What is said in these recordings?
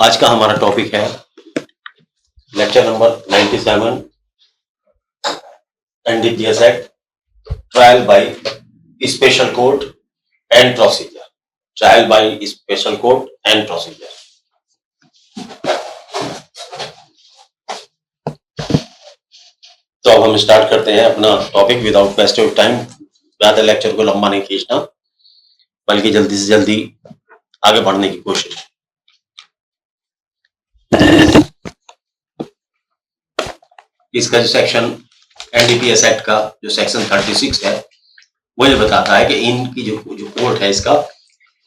आज का हमारा टॉपिक है lecture number 97 NDPS act trial by special court and procedure. Trial by special court and procedure. तो अब हम स्टार्ट करते हैं अपना topic without waste of time. ज्यादा लेक्चर को लंबा नहीं खींचना, बल्कि जल्दी से जल्दी आगे बढ़ने की कोशिश। इसका जो सेक्शन एनडीपीएस एक्ट का जो सेक्शन 36 है वो ये बताता है कि इनकी जो कोर्ट है, इसका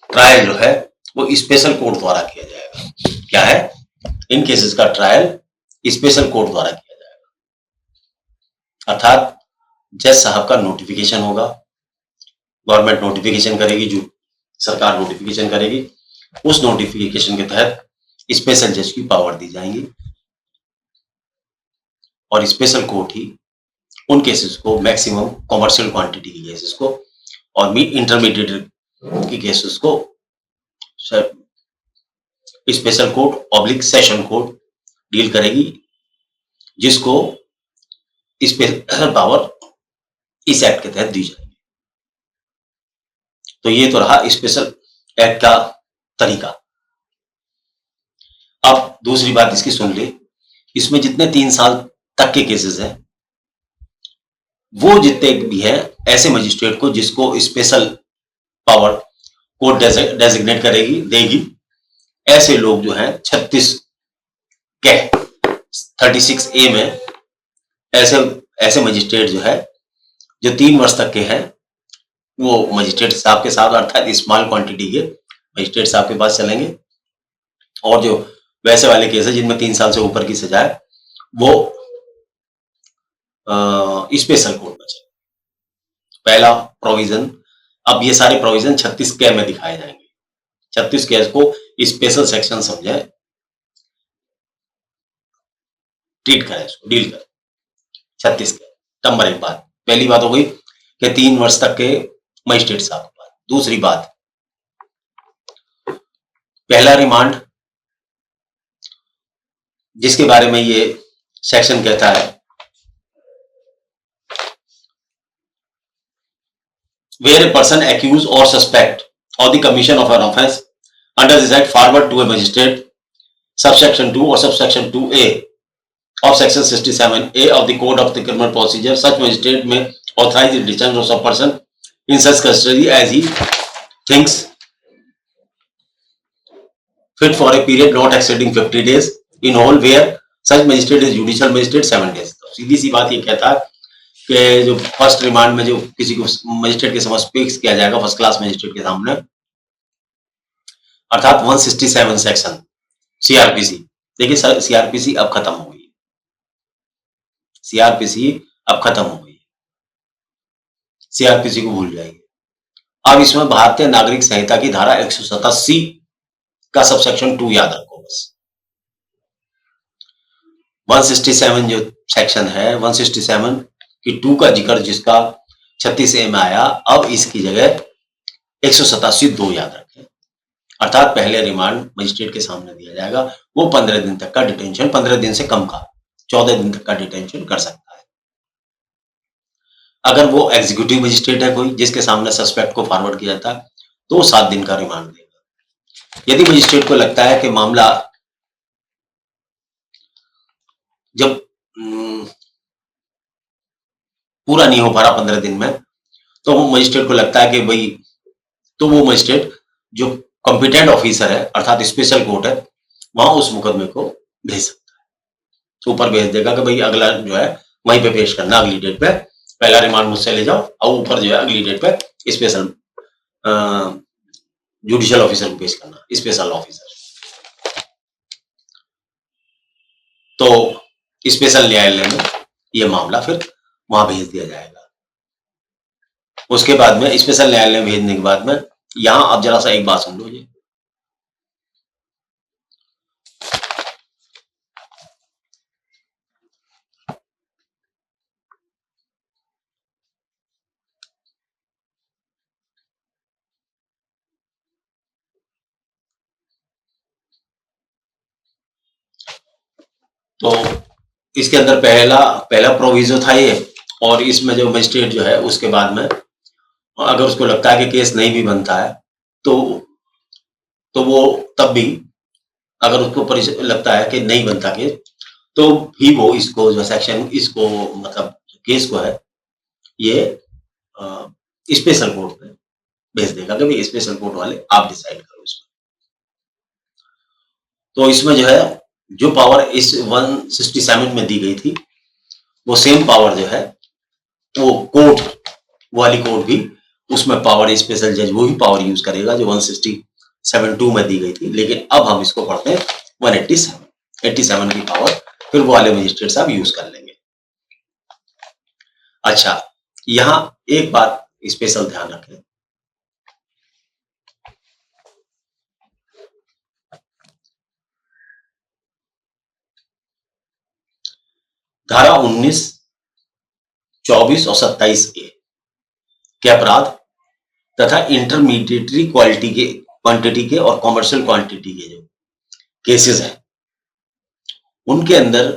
ट्रायल जो है वो स्पेशल कोर्ट द्वारा किया जाएगा। क्या है? इन केसेस का ट्रायल स्पेशल कोर्ट द्वारा किया जाएगा, अर्थात जज साहब का नोटिफिकेशन होगा, गवर्नमेंट नोटिफिकेशन करेगी, जो सरकार नोटिफिकेशन करेगी, उस नोटिफिकेशन के तहत स्पेशल जज की पावर दी जाएंगी और स्पेशल कोर्ट ही उन केसेस को, मैक्सिमम कॉमर्शियल क्वांटिटी की केसेस को और इंटरमीडिएट की केसेस को special court oblique session court deal करेगी, जिसको स्पेशल पावर इस एक्ट के तहत दी जाएगी। तो ये तो रहा स्पेशल एक्ट का तरीका। अब दूसरी बात इसकी सुन ले, इसमें जितने 3 साल तक के केसेस हैं, वो जितने भी हैं ऐसे मजिस्ट्रेट को जिसको स्पेशल पावर कोर्ट डेजिग्नेट करेगी, देगी, ऐसे लोग जो हैं 36 के 36A में ऐसे मजिस्ट्रेट जो है जो 3 वर्ष तक के हैं, वो मजिस्ट्रेट साहब के साथ, अर्थात स्मॉल क्वांटिटी के मजिस्ट्रेट साहब के पास चलेंगे। और जो वैसे वाले केस है जिनमें 3 साल से ऊपर की सजा है, वो स्पेशल कोर्ट में चले। पहला प्रोविजन, अब ये सारे प्रोविजन 36 के में दिखाए जाएंगे। 36 केस को स्पेशल सेक्शन समझे, ट्रीट करें, इसको डील करें। 36 के नंबर 1 बात, पहली बात हो गई कि 3 वर्ष तक के मजिस्ट्रेट साहब के पास। दूसरी बात, पहला रिमांड जिसके बारे में ये सेक्शन कहता है, where a person accused or suspect of the commission of an offence under this act forward to a magistrate, subsection 2 or subsection 2A of section 67A of the code of the criminal procedure, such magistrate may authorize the detention of some person in such custody as he thinks fit for a period not exceeding 50 days in all where such magistrate is judicial magistrate 7 days। तो सीधी सी बात ये कहता है कि जो first remand में जो किसी को मजिस्ट्रेट के समक्ष पेश किया जाएगा, फर्स्ट क्लास मजिस्ट्रेट के सामने, अर्थात 167 सेक्शन सीआरपीसी। देखिए सीआरपीसी अब खत्म हो गई, सीआरपीसी अब खत्म हो गई, सीआरपीसी को भूल जाइए। अब इसमें भारतीय नागरिक संहिता की धारा 187 का सबसेक्शन 2 याद रखो बस। 167 जो सेक्शन है, 167 की 2 का जिक्र जिसका 36A में आया, अब इसकी जगह 187 2 याद रखें। अर्थात पहले रिमांड मजिस्ट्रेट के सामने दिया जाएगा, वो 15 दिन तक का डिटेंशन, 15 दिन से कम का 14 दिन तक का डिटेंशन कर सकता है। अगर वो एग्जीक्यूटिव मजिस्ट्रेट है कोई जिसके सामने सस्पेक्ट को फॉरवर्ड किया जाता है, तो 7 दिन का रिमांड देगा। यदि मजिस्ट्रेट को लगता है कि मामला जब पूरा नहीं हो पा रहा 15 दिन में, तो वो मजिस्ट्रेट को लगता है कि भाई, तो वो मजिस्ट्रेट जो कॉम्पिटेंट ऑफिसर है, अर्थात स्पेशल कोर्ट है, वहां उस मुकदमे को भेज सकता है, ऊपर भेज देगा कि भाई अगला जो है वहीं पे पेश करना, अगली डेट पे पहला रिमांड मुझसे ले जाओ, और ऊपर जो है अगली डेट पे स्पेशल जुडिशियल ऑफिसर को पेश करना, स्पेशल ऑफिसर। तो स्पेशल न्यायालय में ये मामला फिर वहां भेज दिया जाएगा। उसके बाद में स्पेशल न्यायालय में भेजने के बाद में, यहां अब जरा सा एक बात सुन लो, ये तो इसके अंदर पहला पहला प्रोविजो था ये, और इसमें जो मजिस्ट्रेट जो है उसके बाद में अगर उसको लगता है कि केस नहीं भी बनता है तो वो तब भी अगर उसको लगता है कि नहीं बनता केस तो भी वो इसको जो सेक्शन इसको मतलब केस को है ये स्पेशल कोर्ट में भेज देगा कि भाई स्पेशल कोर्ट वाले आप डिसाइड करो इसमें। तो इसमें जो है जो पावर इस 167 में दी गई थी वो सेम पावर जो है वो कोर्ट वाली कोर्ट भी उसमें पावर स्पेशल जज वो ही पावर यूज करेगा जो 167(2) में दी गई थी, लेकिन अब हम इसको पढ़ते हैं 187 की पावर फिर वो वाले मजिस्ट्रेट साहब यूज कर लेंगे। अच्छा, यहां एक बात स्पेशल ध्यान रखें, धारा 19, 24 और 27A के अपराध तथा इंटरमीडिएटरी क्वांटिटी के और कॉमर्शियल क्वांटिटी के जो केसेस हैं उनके अंदर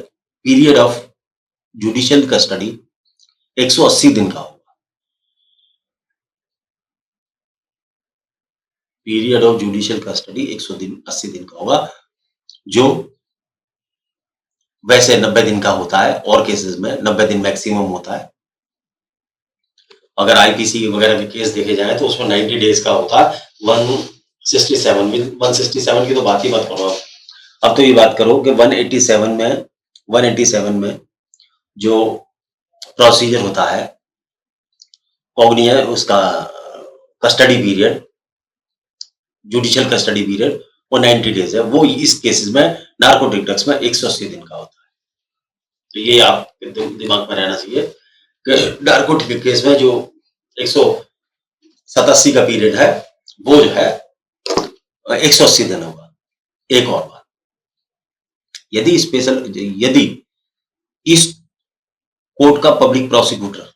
पीरियड ऑफ जुडिशियल कस्टडी 180 दिन का होगा। पीरियड ऑफ जुडिशियल कस्टडी 180 दिन का होगा, जो वैसे 90 दिन का होता है और केसेस में 90 दिन मैक्सिमम होता है। अगर आईपीसी वगैरह के केस देखे जाए तो उसमें 90 डेज का होता है। 167 की तो बात ही मत करो, अब तो ये बात करो कि 187 में जो प्रोसीजर होता है कॉग्निया उसका custody period judicial custody period वो 90 डेज है, वो इस केसेस में नार्कोटिक ड्रग्स में 180 दिन का होता है। तो ये आप दिमाग में रहना चाहिए कि नार्कोटिक केस में जो 187 का पीरियड है वो जो है 180 दिन होगा। एक और बात, यदि इस कोर्ट का पब्लिक प्रोसिक्यूटर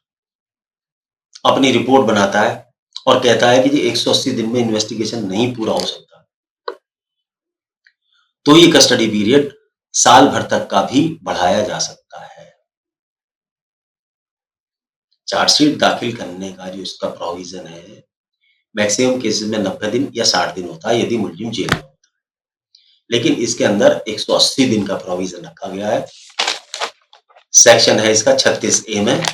अपनी रिपोर्ट बनाता है और कहता है कि जी 180 दिन में इन्वेस्टिगेशन नहीं पूरा हो सकता, तो ये कस्टडी पीरियड साल भर तक का भी बढ़ाया जा सकता है। चार्जशीट दाखिल करने का जो इसका प्रोविजन है मैक्सिमम केसेस में 90 दिन या 60 दिन होता है यदि मुलजिम जेल में होता है, लेकिन इसके अंदर 180 दिन का प्रोविजन रखा गया है। सेक्शन है इसका 36A में,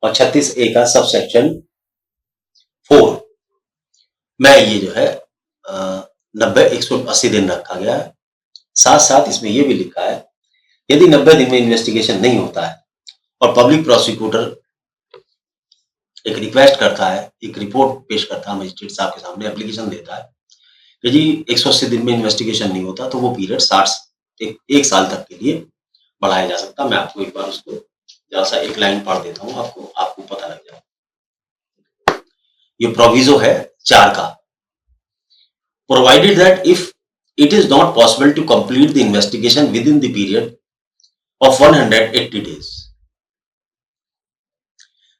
और 36A का सब सेक्शन 4 में ये जो है 180 दिन रखा गया है। साथ साथ इसमें यह भी लिखा है यदि 90 दिन में इन्वेस्टिगेशन नहीं होता है और पब्लिक प्रोसिक्यूटर एक रिक्वेस्ट करता है, एक रिपोर्ट पेश करता है मजिस्ट्रेट साहब के सामने, एप्लीकेशन देता है कि जी 180 दिन में इन्वेस्टिगेशन नहीं होता, तो वो पीरियड 1 साल तक के लिए बढ़ाया जा सकता है। मैं आपको एक बार उसको जरा सा एक लाइन पढ़ देता हूं, आपको पता लग जाए। ये प्रोविजो है 4 का, provided that if it is not possible to complete the investigation within the period of 180 days,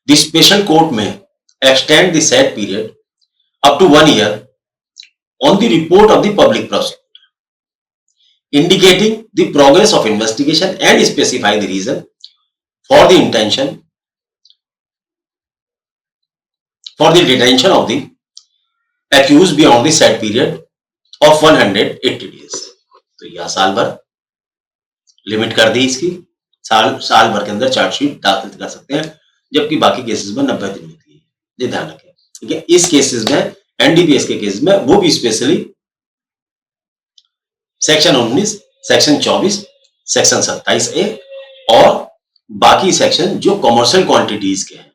the special court may extend the said period up to 1 year on the report of the public prosecutor, indicating the progress of investigation and specify the reason for the detention of the accused beyond the said period of 180 days। तो यह साल भर limit कर दी इसकी, साल भर के अंदर चार्जशीट दाखिल कर सकते हैं, जबकि बाकी केसेस में 90 दिन होती है। ये ध्यान रखें, ठीक है। इस केसेस में एनडीपीएस के केस में वो भी specially section 19, section 24, section 27A और बाकी सेक्शन जो कॉमर्शियल क्वांटिटीज के हैं,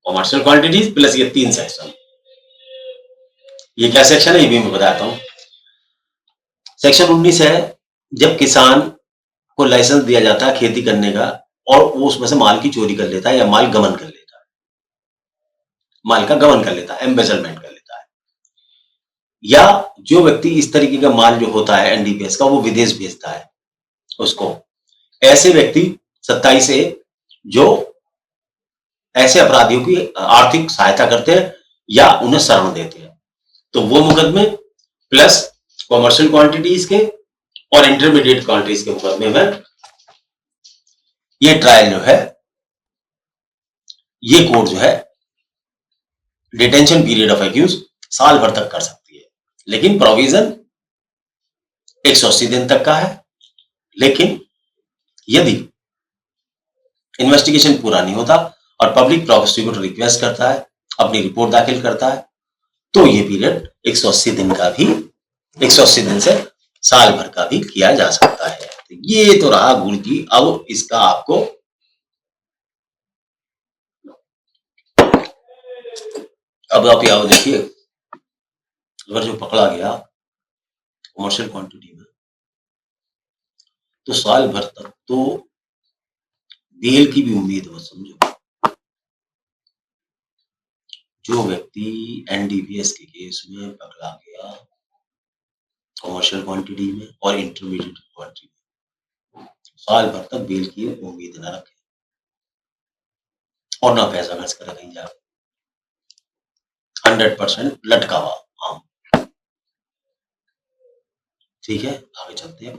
कॉमर्शियल क्वांटिटीज प्लस ये 3 सेक्शन। ये क्या सेक्शन है ये भी मैं बताता हूं। सेक्शन 19 है जब किसान को लाइसेंस दिया जाता है खेती करने का और वो उसमें से माल की चोरी कर लेता है या माल गमन कर लेता है, माल का गमन कर लेता है, एम्बेजलमेंट कर लेता है, या जो व्यक्ति इस तरीके का माल जो होता है एनडीपीएस का वो विदेश भेजता है उसको, ऐसे व्यक्ति 27A जो ऐसे अपराधियों की आर्थिक सहायता करते हैं या उन्हें शरण देते हैं, तो वो मुकदमे प्लस कॉमर्शियल क्वांटिटीज के और इंटरमीडिएट कंट्रीज के मुकदमे में ये ट्रायल जो है, ये कोर्ट जो है डिटेंशन पीरियड ऑफ एक्यूज साल भर तक कर सकती है, लेकिन प्रोविजन 180 दिन तक का है। लेकिन यदि इन्वेस्टिगेशन पूरा नहीं होता और पब्लिक प्रोसिक्यूटर रिक्वेस्ट करता है, अपनी रिपोर्ट दाखिल करता है, तो ये पीरियड 180 दिन का भी, 180 दिन से साल भर का भी किया जा सकता है। तो ये तो रहा गुरु जी। अब इसका आपको अब आप यहाँ देखिए, अगर जो पकड़ा गया कमर्शियल क्वांटिटी में, तो साल भर तक तो बेल की भी उम्मीद हो। समझो, जो व्यक्ति एनडीपीएस के केस में पकड़ा गया कमर्शियल क्वांटिटी में और इंटरमीडिएट क्वांटिटी में, साल भर तक बेल की उम्मीद न रखे और ना पैसा खर्च करे कहीं जाकर, 100% लटका हुआ आम। ठीक है, आगे चलते हैं।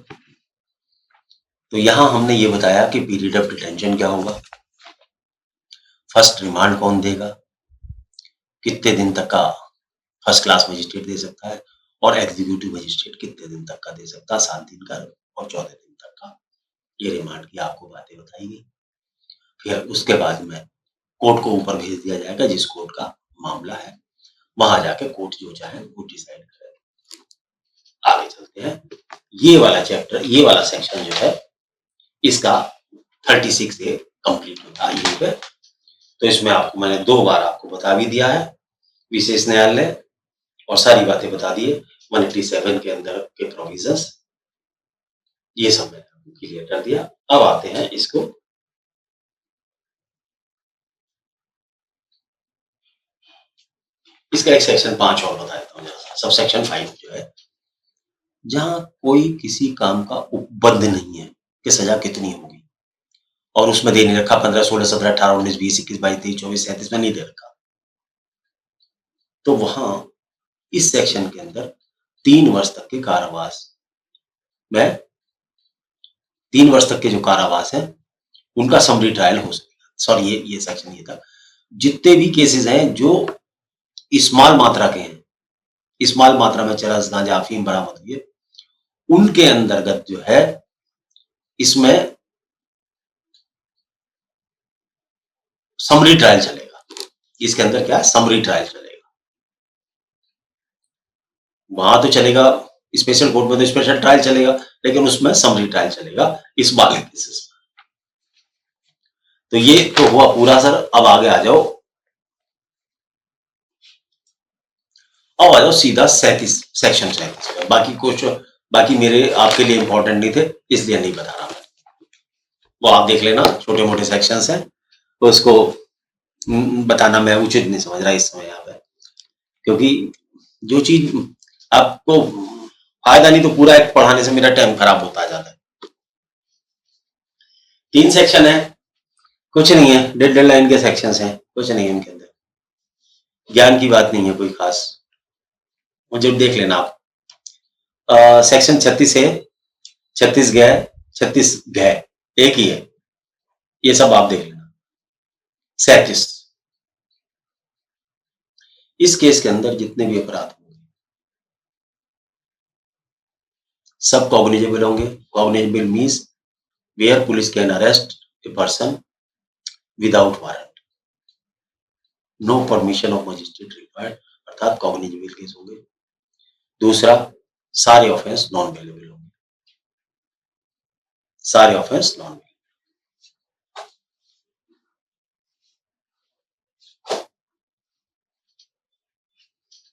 तो यहां हमने ये बताया कि पीरियड ऑफ डिटेंशन क्या होगा, फर्स्ट रिमांड कौन देगा, कितने दिन तक का फर्स्ट क्लास मजिस्ट्रेट दे सकता है, और एग्जीक्यूटिव मजिस्ट्रेट कितने दिन तक का दे सकता है, 7 दिन का और 14 दिन तक का। ये रिमांड की आपको बातें बताई गई। फिर उसके बाद में कोर्ट को ऊपर भेज दिया जाएगा, जिस कोर्ट का मामला है वहां जाके कोर्ट जो चाहे वो डिसाइड करे। आगे चलते हैं। ये वाला चैप्टर, ये वाला सेक्शन जो है, इसका 36 से कंप्लीट होता है यहीं पे। तो इसमें आपको मैंने 2 बार आपको बता भी दिया है, विशेष न्यायालय और सारी बातें बता दी है। 187 के अंदर के प्रोविजंस, ये सब मैंने आपको क्लियर कर दिया। अब आते हैं इसको, इसका एक सेक्शन 5 और बता देता हूँ, सब सेक्शन 5 जो है, जहां कोई किसी काम का उपबद्ध नहीं है कि सजा कितनी होगी, और उसमें दे नहीं रखा 15, 16, 17, 18, 19, 20, 21, 22, 23, 24, 37 में नहीं दे रखा, तो वहां इस सेक्शन के अंदर 3 वर्ष तक के कारावास में, 3 वर्ष तक के जो कारावास है उनका समरी ट्रायल हो सकेगा। सॉरी, ये सेक्शन ये था, जितने भी केसेस हैं जो स्मॉल मात्रा के हैं, स्मॉल मात्रा में चरस, गांजा, अफीम बरामद हुई है, उनके अंतर्गत जो है इसमें समरी ट्रायल चलेगा। इसके अंदर क्या है, समरी ट्रायल चलेगा। वहां तो चलेगा, स्पेशल कोर्ट में तो स्पेशल ट्रायल चलेगा, लेकिन उसमें समरी ट्रायल चलेगा इस बाकी केसेस में। तो ये तो हुआ पूरा सर। अब आगे आ जाओ, अब आ जाओ सीधा 37 सेक्शन 37। बाकी कुछ, बाकी मेरे आपके लिए इंपॉर्टेंट नहीं थे, इसलिए नहीं बता रहा मैं। वो आप देख लेना, छोटे मोटे सेक्शंस हैं, तो उसको बताना मैं उचित नहीं समझ रहा इस समय यहाँ पे, क्योंकि जो चीज आपको फायदा नहीं, तो पूरा एक पढ़ाने से मेरा टाइम खराब होता जाता है। 3 सेक्शन है, कुछ नहीं है, डेड लाइन के सेक्शंस हैं, कुछ नहीं है इनके अंदर, ज्ञान की बात नहीं है कोई खास, मुझे देख लेना आप। सेक्शन 36 है, 36 गए, 36 गए, एक ही है, ये सब आप देख लेना। 37, इस केस के अंदर जितने भी अपराध होंगे सब कॉग्निजेबल होंगे। Cognizable means where police can arrest a person without warrant, no permission of magistrate required, अर्थात कॉग्निजेबल केस होंगे। दूसरा, सारे ऑफेंस नॉन वेलेबल होंगे, सारे ऑफेंस नॉन वेलेबल।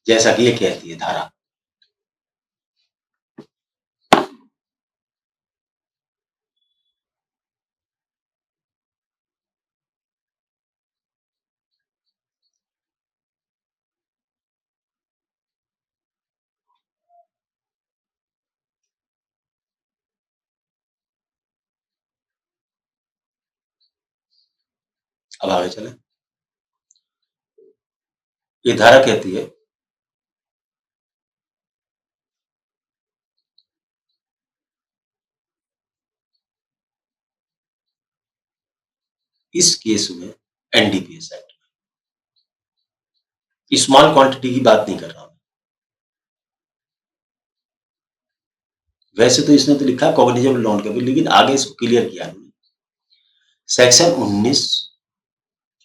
जैसा कि ये कहती है धारा। अब आगे चले, ये धारा कहती है इस केस में एनडीपीएस एक्ट में स्मॉल क्वांटिटी की बात नहीं कर रहा हूं। वैसे तो इसने तो लिखा कॉग्निजेबल नॉन कैपिटल, लेकिन आगे इसको क्लियर किया उन्होंने। सेक्शन 19,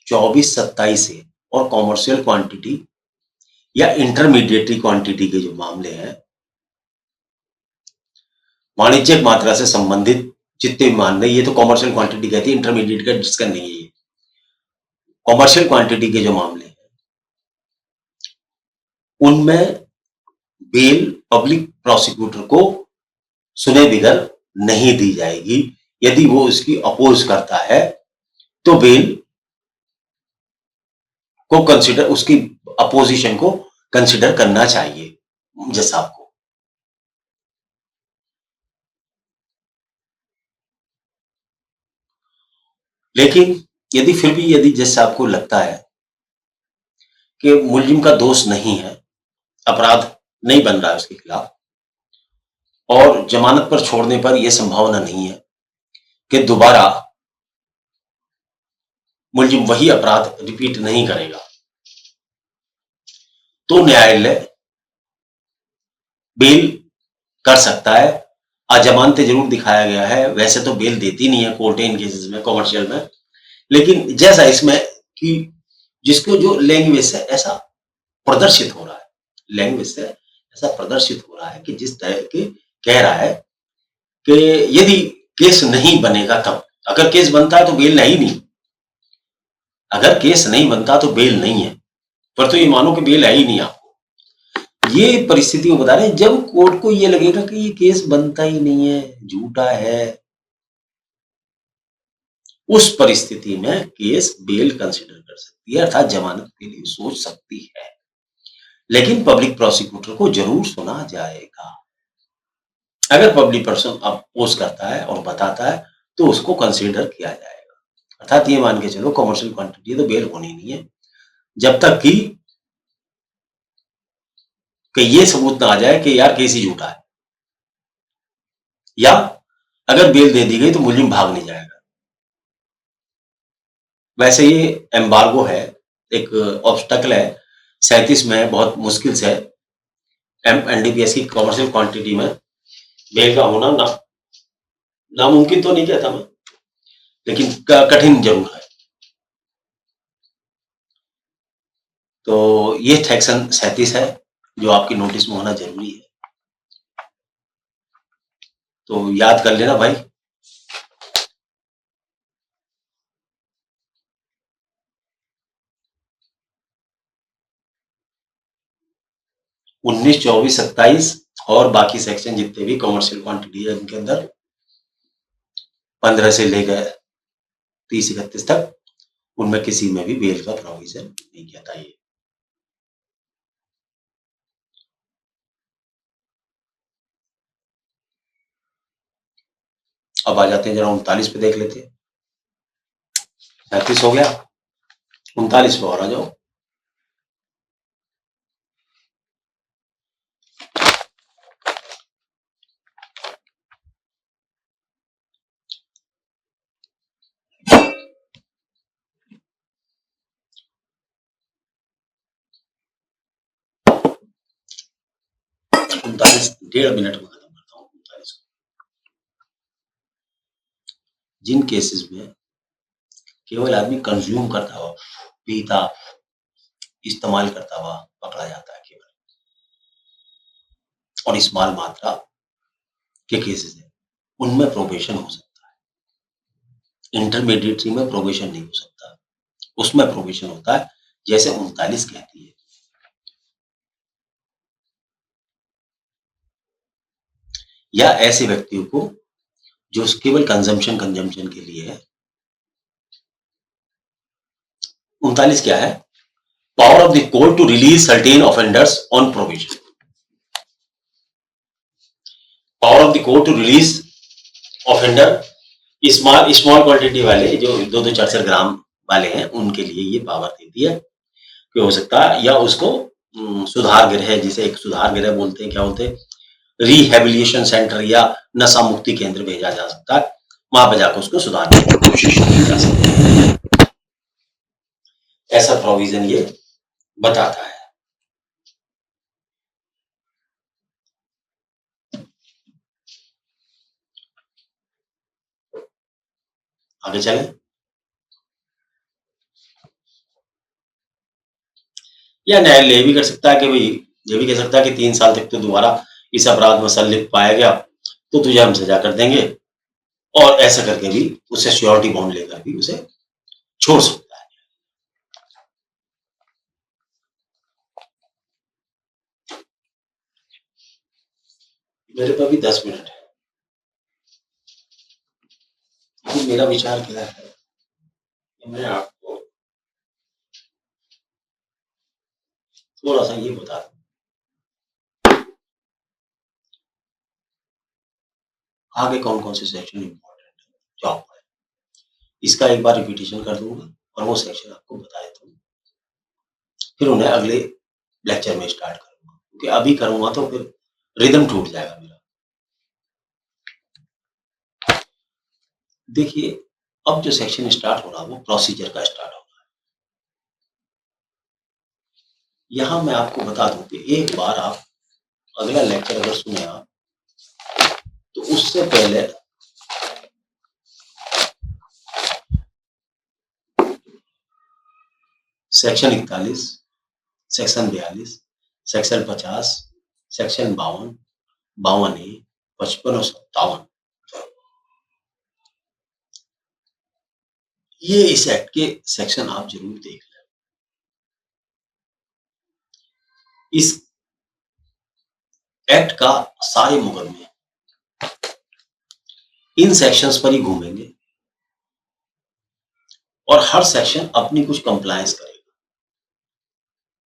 24, 27 से और कॉमर्शियल क्वांटिटी या इंटरमीडिएटरी क्वांटिटी के जो मामले हैं, वाणिज्यिक मात्रा से संबंधित जितने भी मान रहे, ये तो कॉमर्शियल क्वांटिटी कहती है, इंटरमीडिएट का डिस्कस नहीं है ये। कॉमर्शियल क्वांटिटी के जो मामले हैं उनमें बेल पब्लिक प्रोसिक्यूटर को सुने बगैर नहीं दी जाएगी। यदि वो इसकी अपोज करता है तो बेल को कंसिडर, उसकी अपोजिशन को कंसिडर करना चाहिए जज साहब को। लेकिन यदि फिर भी यदि जज साहब को लगता है कि मुलजिम का दोष नहीं है, अपराध नहीं बन रहा है उसके खिलाफ, और जमानत पर छोड़ने पर यह संभावना नहीं है कि दोबारा मुलजिम वही अपराध रिपीट नहीं करेगा, तो न्यायालय बेल कर सकता है। अजमानते जरूर दिखाया गया है, वैसे तो बेल देती नहीं है कोर्ट इन केसेस में, कॉमर्शियल में, लेकिन जैसा इसमें कि जिसको जो लैंग्वेज है ऐसा प्रदर्शित हो रहा है, लैंग्वेज से ऐसा प्रदर्शित हो रहा है कि जिस तरह के कह रहा है कि यदि केस नहीं बनेगा तब, अगर केस बनता है तो बेल नहीं, अगर केस नहीं बनता तो बेल नहीं है, पर तो ये मानो कि बेल है ही नहीं आपको। ये परिस्थिति को बता रहे हैं जब कोर्ट को ये लगेगा कि ये केस बनता ही नहीं है, झूठा है, उस परिस्थिति में केस बेल कंसिडर कर सकती है, अर्थात जमानत के लिए सोच सकती है, लेकिन पब्लिक प्रोसिक्यूटर को जरूर सुना जाएगा। अगर पब्लिक पर्सन अपोज करता है और बताता है तो उसको कंसिडर किया जाएगा। अर्थात ये मान के चलो कॉमर्शियल क्वांटिटी तो बेल होनी नहीं है जब तक कि ये सबूत ना आ जाए कि यार केस ही झूठा है, या अगर बेल दे दी गई तो मुलजिम भाग नहीं जाएगा। वैसे ये एम्बार्गो है, एक ऑब्स्टकल है 37 में, बहुत मुश्किल से एनडीपीएस की कॉमर्शियल क्वांटिटी में बेल का होना नामुमकिन तो नहीं कहता मैं, लेकिन कठिन जरूर है। तो ये सेक्शन 37 है जो आपकी नोटिस में होना जरूरी है, तो याद कर लेना भाई। उन्नीस, 24, 27 और बाकी सेक्शन जितने भी कॉमर्शियल क्वांटिटी है उनके अंदर 15 से लेकर 30, 31 तक, उनमें किसी में भी बेल का प्रोविजन नहीं कहता ये। अब आ जाते हैं जरा 39 पे देख लेते हैं। 37 हो गया, 39 पे और आ जाओ। डेढ़ मिनट में खत्म करता हूँ 39 को। जिन केसेस में केवल आदमी कंज्यूम करता हुआ, पीता, इस्तेमाल करता हुआ पकड़ा जाता है केवल, और स्मॉल मात्रा के केसेस है उनमें प्रोबेशन हो सकता है। इंटरमीडिएटरी में प्रोबेशन नहीं हो सकता, उसमें प्रोबेशन होता है जैसे 39 कहती है। या ऐसे व्यक्तियों को जो केवल कंजम्पशन के लिए है। 39 क्या है? Power of the court to release certain offenders on provision. Power of the court to release offender small quantity वाले जो 2-2, 4-4 ग्राम वाले हैं उनके लिए ये पावर देती है कि हो सकता है, या उसको सुधार गृह, जिसे एक सुधार गृह बोलते हैं, क्या बोलते हैं, रिहेबिलिटेशन सेंटर या नशा मुक्ति केंद्र भेजा जा सकता है। वहां पे जाकर उसको सुधारने की कोशिश की जा सकती है। ऐसा प्रोविजन ये बताता है। आगे चलें। या न्यायालय ये भी कर सकता है कि भाई, ये भी कह सकता है कि 3 साल तक तो दोबारा इस अपराध में संलिप्त पाया गया तो तुझे हम सजा कर देंगे, और ऐसा करके भी उसे श्योरिटी बॉन्ड लेकर भी उसे छोड़ सकता है। मेरे पास भी 10 मिनट है। तो मेरा विचार क्या है कि मैं आपको थोड़ा सा ये बता दूं, आगे कौन कौन से सेक्शन इंपॉर्टेंट है जॉब पर। इसका एक बार रिपीटेशन कर दूंगा और वो सेक्शन आपको बता देता हूँ, फिर उन्हें अगले लेक्चर में स्टार्ट करूंगा, क्योंकि अभी करूंगा तो फिर रिदम टूट जाएगा मेरा। देखिए, अब जो सेक्शन स्टार्ट हो रहा है वो प्रोसीजर का स्टार्ट हो रहा है। यहाँ मैं आपको बता दूं कि एक बार आप अगला लेक्चर अगर सुने आप, तो उससे पहले section 41, section 42, section 50, section 52, 52A, 55 और 57, ये इस एक्ट के सेक्शन आप जरूर देख लें। इस एक्ट का सारे मुकदमे इन सेक्शंस पर ही घूमेंगे और हर सेक्शन अपनी कुछ कंप्लायंस करेगा,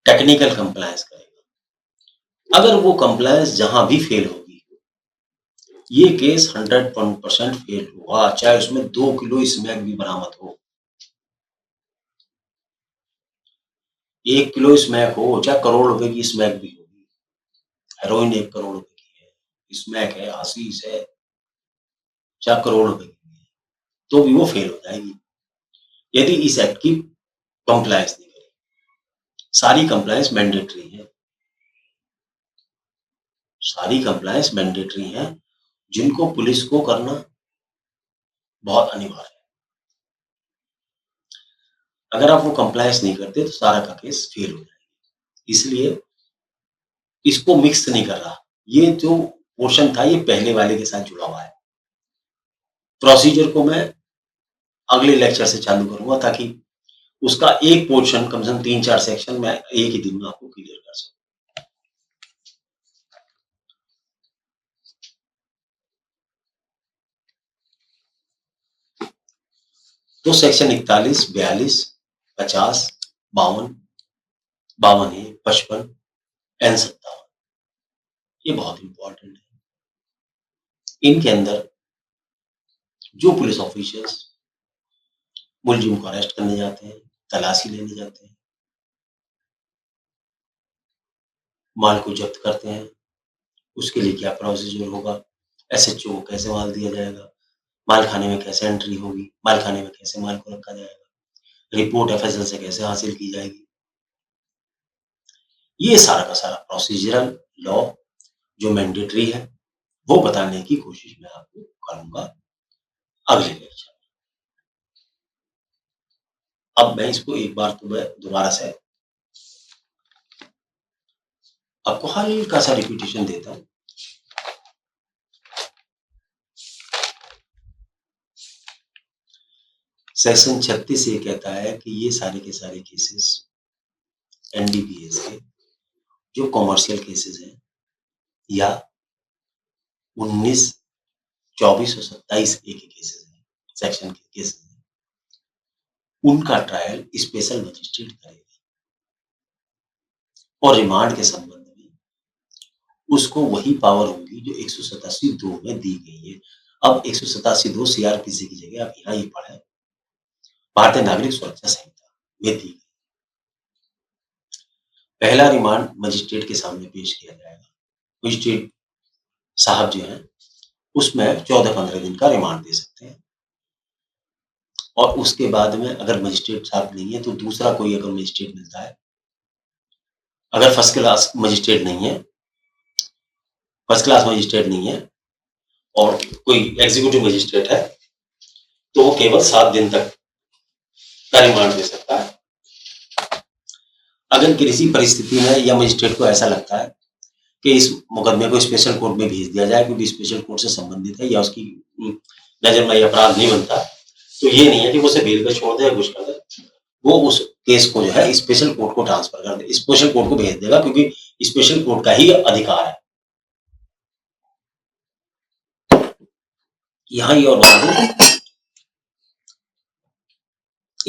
टेक्निकल कंप्लायंस करेगा। अगर वो कंप्लायंस जहां भी फेल होगी, ये केस 100% फेल हुआ, चाहे उसमें 2 किलो स्मैक भी बरामद हो, 1 किलो स्मैक हो, चाहे करोड़ रुपए की स्मैक भी होगी। हेरोइन 1 करोड़ रुपए की है, स्मैक है, हशीश है, चाहे करोड़ रुपए की है, तो भी वो फेल हो जाएगी यदि इस एक्ट की कंप्लायंस नहीं करेगी। सारी कंप्लायंस मैंडेटरी है, सारी कंप्लायंस मैंडेटरी है, जिनको पुलिस को करना बहुत अनिवार्य है। अगर आप वो कंप्लायंस नहीं करते तो सारा का केस फेल हो जाएगा। इसलिए इसको मिक्स नहीं कर रहा। ये जो पोर्शन था ये पहले वाले के साथ जुड़ा हुआ है। प्रोसीजर को मैं अगले लेक्चर से चालू करूंगा ताकि उसका एक पोर्शन कम से कम 3-4 सेक्शन में एक ही दिन में आपको क्लियर कर सकूं। तो सेक्शन 41, 42, 50, 52, 52A, 55 एंड 57, ये बहुत इंपॉर्टेंट है। इनके अंदर जो पुलिस ऑफिसर्स मुलजिम को अरेस्ट करने जाते हैं, तलाशी लेने जाते हैं, माल को जब्त करते हैं, उसके लिए क्या प्रोसीजर होगा, एसएचओ को कैसे माल दिया जाएगा, माल खाने में कैसे एंट्री होगी, माल खाने में कैसे माल को रखा जाएगा, रिपोर्ट एफएसएल से कैसे हासिल की जाएगी, ये सारा का सारा प्रोसीजरल लॉ जो मैंडेटरी है वो बताने की कोशिश मैं आपको करूंगा अगले लेक्चर में। अब मैं इसको एक बार तो मैं दोबारा से आपको हल्का सा रिपीटेशन देता हूं। सेक्शन 36 ये कहता है कि ये सारे के सारे केसेस एनडीपीएस के जो कॉमर्शियल केसेस हैं या 19, 24 और 27 ए के केसेस हैं, सेक्शन के केसेस हैं, उनका ट्रायल स्पेशल मजिस्ट्रेट करेगा और रिमांड के संबंध में उसको वही पावर होगी जो 187(2) में दी गई है। अब 187(2) सीआरपीसी की जगह आप यहाँ ये पढ़े भारतीय नागरिक सुरक्षा संहिता में दी गई। पहला रिमांड मजिस्ट्रेट के सामने पेश किया जाएगा। मजिस्ट्रेट साहब जो हैं उसमें 14-15 दिन का रिमांड दे सकते हैं। और उसके बाद में अगर मजिस्ट्रेट साहब नहीं है तो दूसरा कोई अगर मजिस्ट्रेट मिलता है, अगर फर्स्ट क्लास मजिस्ट्रेट नहीं है, फर्स्ट क्लास मजिस्ट्रेट नहीं है और कोई एग्जीक्यूटिव मजिस्ट्रेट है, तो वो केवल 7 दिन तक का रिमांड दे सकता है। अगर किसी परिस्थिति में या मजिस्ट्रेट को ऐसा लगता है कि इस मुकदमे को स्पेशल कोर्ट में भेज दिया जाए क्योंकि स्पेशल कोर्ट से संबंधित है या उसकी नजर में अपराध नहीं बनता, तो ये नहीं है कि वो उसे बेल पे छोड़ दे या कुछ कर दे, वो उस केस को जो है स्पेशल कोर्ट को ट्रांसफर कर दे, स्पेशल कोर्ट को भेज देगा क्योंकि स्पेशल कोर्ट का ही अधिकार है। यहां ये और बता दें,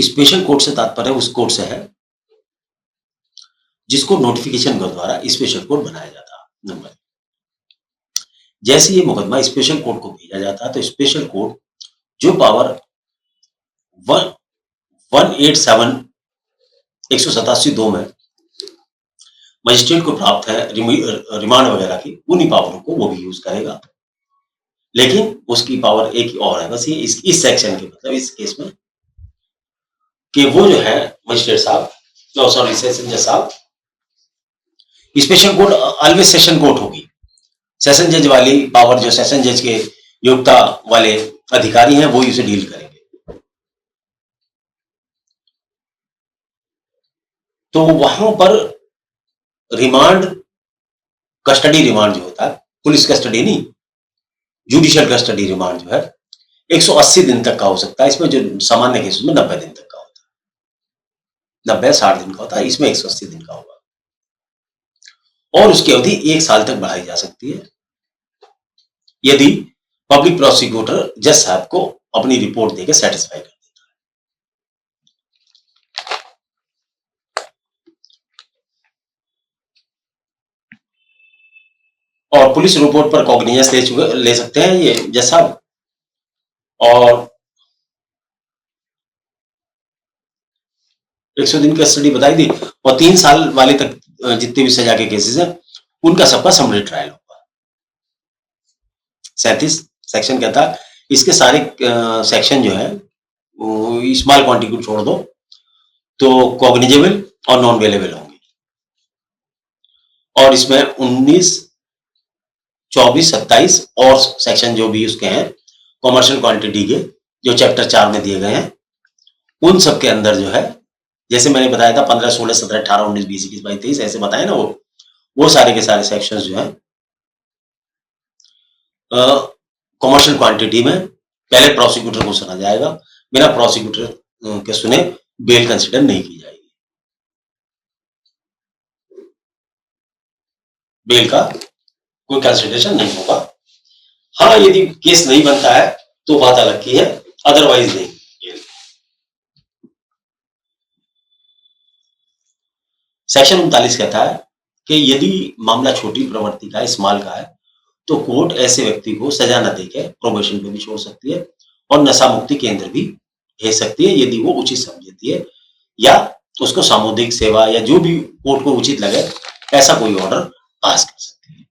स्पेशल कोर्ट से तात्पर्य उस कोर्ट से है जिसको नोटिफिकेशन के द्वारा स्पेशल कोर्ट बनाया जाता है। नंबर जैसे ये मुकदमा स्पेशल कोर्ट को भेजा जाता है तो स्पेशल कोर्ट जो पावर 187 187(2) में मजिस्ट्रेट को प्राप्त है रिमांड वगैरह की, उन्हीं पावरों को वो भी यूज करेगा। लेकिन उसकी पावर एक और है, बस ये इस सेक्शन के मतलब इस केस में कि वो जो है मजिस्ट्रेट साहब, सॉरी सेशन जज साहब, special court always session court होगी, सेशन जज वाली पावर जो सेशन जज के योग्यता वाले अधिकारी हैं वो इसे डील करेंगे। तो वहां पर रिमांड, कस्टडी रिमांड जो होता है, पुलिस कस्टडी नहीं, जुडिशियल कस्टडी रिमांड जो है 180 दिन तक का हो सकता है। इसमें जो सामान्य केस में 90 दिन तक का होता है, 90-60 दिन का होता है, इसमें 180 दिन का होगा और उसकी अवधि 1 साल तक बढ़ाई जा सकती है यदि पब्लिक प्रोसिक्यूटर जज साहब को अपनी रिपोर्ट देकर सेटिस्फाई कर देता है। और पुलिस रिपोर्ट पर कॉग्निजेंस ले सकते हैं ये जज साहब, और 100 दिन की कस्टडी बताई दी, और 3 साल वाले तक जितने भी सजा के केसेस हैं उनका सबका समरी ट्रायल होगा। 37 सेक्शन कहता है इसके सारे सेक्शन जो है स्मॉल क्वांटिटी को छोड़ दो तो कॉग्निजेबल और नॉन वेलेबल होंगे, और इसमें 19, 24, 27 और सेक्शन जो भी उसके हैं कॉमर्शियल क्वांटिटी के जो चैप्टर 4 में दिए गए हैं उन सब के अंदर जो है, जैसे मैंने बताया था 15, 16, 17, 18, 19, 20, 21, 22, 23 ऐसे बताए ना, वो सारे के सारे सेक्शंस जो है कॉमर्शियल क्वांटिटी में पहले प्रोसिक्यूटर को सुना जाएगा, बिना प्रोसिक्यूटर के सुने बेल कंसिडर नहीं की जाएगी, बेल का कोई कंसिडरेशन नहीं होगा। हाँ, यदि केस नहीं बनता है तो बात अलग की है, अदरवाइज नहीं। सेक्शन 39 कहता है कि यदि मामला छोटी प्रवृत्ति का है, स्मॉल का है, तो कोर्ट ऐसे व्यक्ति को सजा न देके प्रोबेशन पे भी छोड़ सकती है और नशा मुक्ति केंद्र भी भेज सकती है यदि वो उचित समझती है, या उसको सामुदायिक सेवा या जो भी कोर्ट को उचित लगे ऐसा कोई ऑर्डर पास कर सकती है।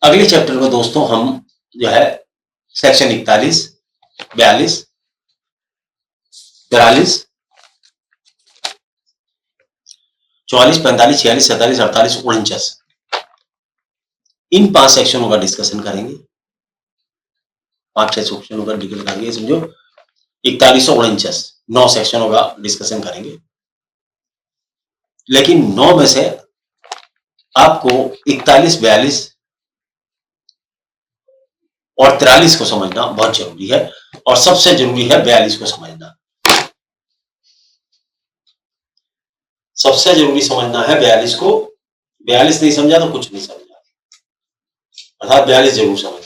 अगले चैप्टर में दोस्तों हम जो है सेक्शन 41, 42, 43, 44, 45, 46, 47, 48, 49 इन 5 सेक्शनों का डिस्कशन करेंगे, 5-6 सेक्शनों का डिस्कशन करेंगे, समझो 4149 9 सेक्शनों का डिस्कशन करेंगे। लेकिन 9 में से आपको 41, 42 और 43 को समझना बहुत जरूरी है, और सबसे जरूरी है 42 को समझना। सबसे जरूरी समझना है 42 को, 42 नहीं समझा तो कुछ नहीं समझा, अर्थात 42 जरूर समझना।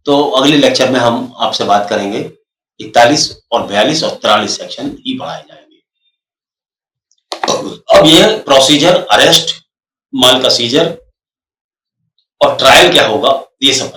तो अगले लेक्चर में हम आपसे बात करेंगे 41 और 42 और 43 सेक्शन ही पढ़ाए जाएंगे। अब यह प्रोसीजर, अरेस्ट, माल का सीजर और ट्रायल क्या होगा ये सब